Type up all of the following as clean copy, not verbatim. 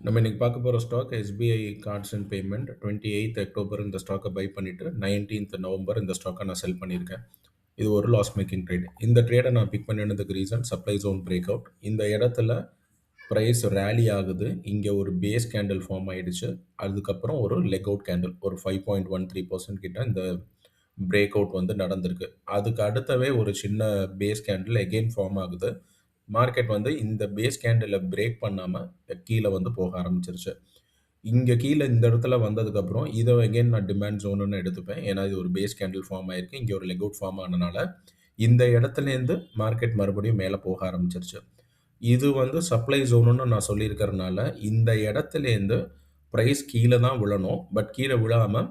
நம்ம இன்னைக்கு பார்க்க போற stock SBI cards and payment 28th October இந்த ஸ்டாக்கை பை பண்ணிட்டு 19th நவம்பர் இந்த ஸ்டாக்கை நான் செல் பண்ணியிருக்கேன். இது ஒரு லாஸ் மேக்கிங் ட்ரேட். இந்த ட்ரேடை நான் பிக் பண்ணினதுக்கு reason supply zone break out. இந்த இடத்துல ப்ரைஸ் ரேலி ஆகுது. இங்கே ஒரு பேஸ் கேண்டில் ஃபார்ம் ஆயிடுச்சு. அதுக்கப்புறம் ஒரு லெக் அவுட் கேண்டில் ஒரு 5.13% கிட்ட இந்த பிரேக் அவுட் வந்து நடந்திருக்கு. அதுக்கு அடுத்தவே ஒரு சின்ன பேஸ் கேண்டில் எகெயின் ஃபார்ம் ஆகுது. மார்க்கெட் வந்து இந்த பேஸ் கேண்டில பிரேக் பண்ணாம கீழ வந்து போக ஆரம்பிச்சிருச்சு. இங்க கீழ இந்த இடத்துல வந்ததுக்கப்புறம் இத அகைன் நான் டிமாண்ட் ஜோனுன்னு எடுத்துப்பேன். ஏன்னா இது ஒரு பேஸ் கேண்டில் ஃபார்ம் ஆயிருக்கு. இங்க ஒரு லெக் அவுட் ஃபார்ம் ஆனனால, இந்த இடத்துலேருந்து மார்க்கெட் மறுபடியும் மேல போக ஆரம்பிச்சிருச்சு. இது வந்து சப்ளை ஜோனுன்னு நான் சொல்லியிருக்கிறனால, இந்த இடத்துலேருந்து பிரைஸ் கீழ தான் விழணும். பட் கீழ விழாம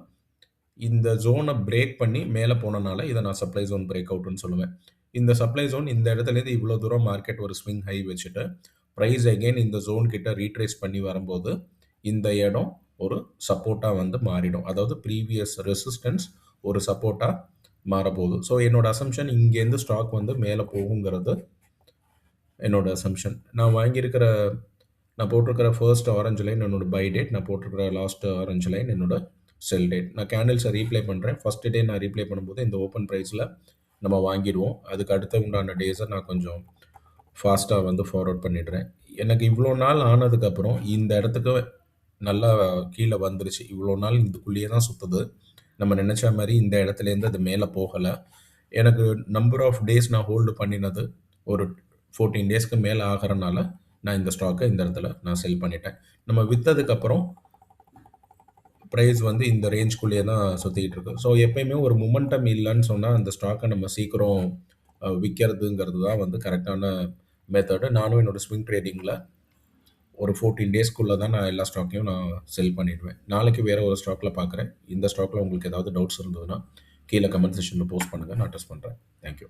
இந்த ஜோனை பிரேக் பண்ணி மேலே போனனால இதை நான் சப்ளை ஜோன் பிரேக் அவுட்னு சொல்லுவேன். இந்த சப்ளை ஜோன் இந்த இடத்துலேருந்து இவ்வளோ தூரம் மார்க்கெட் ஒரு ஸ்விங் ஹை வச்சுட்டு ப்ரைஸ் அகெயின் இந்த ஜோன் கிட்ட ரீட்ரேஸ் பண்ணி வரும்போது இந்த இடம் ஒரு சப்போர்ட்டாக வந்து மாறிடும். அதாவது ப்ரீவியஸ் ரெசிஸ்டன்ஸ் ஒரு சப்போர்ட்டாக மாறப்போகுது. ஸோ என்னோட அசம்ஷன் இங்கேருந்து ஸ்டாக் வந்து மேலே போகுங்கிறது என்னோட அசம்ஷன். நான் போட்டிருக்கிற ஃபர்ஸ்ட் ஆரஞ்சு லைன் என்னோட பை டேட், நான் போட்டிருக்கிற லாஸ்ட் ஆரஞ்சு லைன் என்னோட செல் டேட். நான் கேண்டில்ஸை ரீப்ளே பண்ணுறேன். ஃபர்ஸ்ட் டே நான் ரீப்ளே பண்ணும்போது இந்த ஓப்பன் ப்ரைஸில் நம்ம வாங்கிடுவோம். அதுக்கு அடுத்த உண்டான டேஸை நான் கொஞ்சம் ஃபாஸ்ட்டாக வந்து ஃபார்வர்ட் பண்ணிடுறேன். எனக்கு இவ்வளோ நாள் ஆனதுக்கப்புறம் இந்த இடத்துக்கு நல்லா கீழே வந்துருச்சு. இவ்வளோ நாள் இதுக்குள்ளேயே தான் சுற்றுது. நம்ம நினச்ச மாதிரி இந்த இடத்துலேருந்து அது மேலே போகலை. எனக்கு நம்பர் ஆஃப் டேஸ் நான் ஹோல்டு பண்ணினது ஒரு 14 டேஸ்க்கு மேலே ஆகிறனால நான் இந்த ஸ்டாக்கை இந்த இடத்துல நான் செல் பண்ணிட்டேன். நம்ம விற்றதுக்கப்புறம் ப்ரைஸ் வந்து இந்த ரேஞ்சுக்குள்ளேயே தான் சுற்றிக்கிட்டு இருக்கு. ஸோ எப்பயுமே ஒரு மொமெண்டம் இல்லைன்னு சொன்னால் அந்த ஸ்டாக்கை நம்ம சீக்கிரம் விற்கிறதுங்கிறது தான் வந்து கரெக்டான மெத்தடு. நானும் என்னோட ஸ்விங் ட்ரேடிங்கில் ஒரு 14 டேஸ்க்குள்ளே தான் நான் எல்லா ஸ்டாக்கையும் நான் செல் பண்ணிடுவேன். நாளைக்கு வேறு ஒரு ஸ்டாக்கில் பார்க்குறேன். இந்த ஸ்டாக்கில் உங்களுக்கு ஏதாவது டவுட்ஸ் இருந்ததுன்னா கீழே கமெண்ட் செக்ஷனில் போஸ்ட் பண்ணுங்கள். நான் டெஸ்ட் பண்ணுறேன். தேங்க்யூ.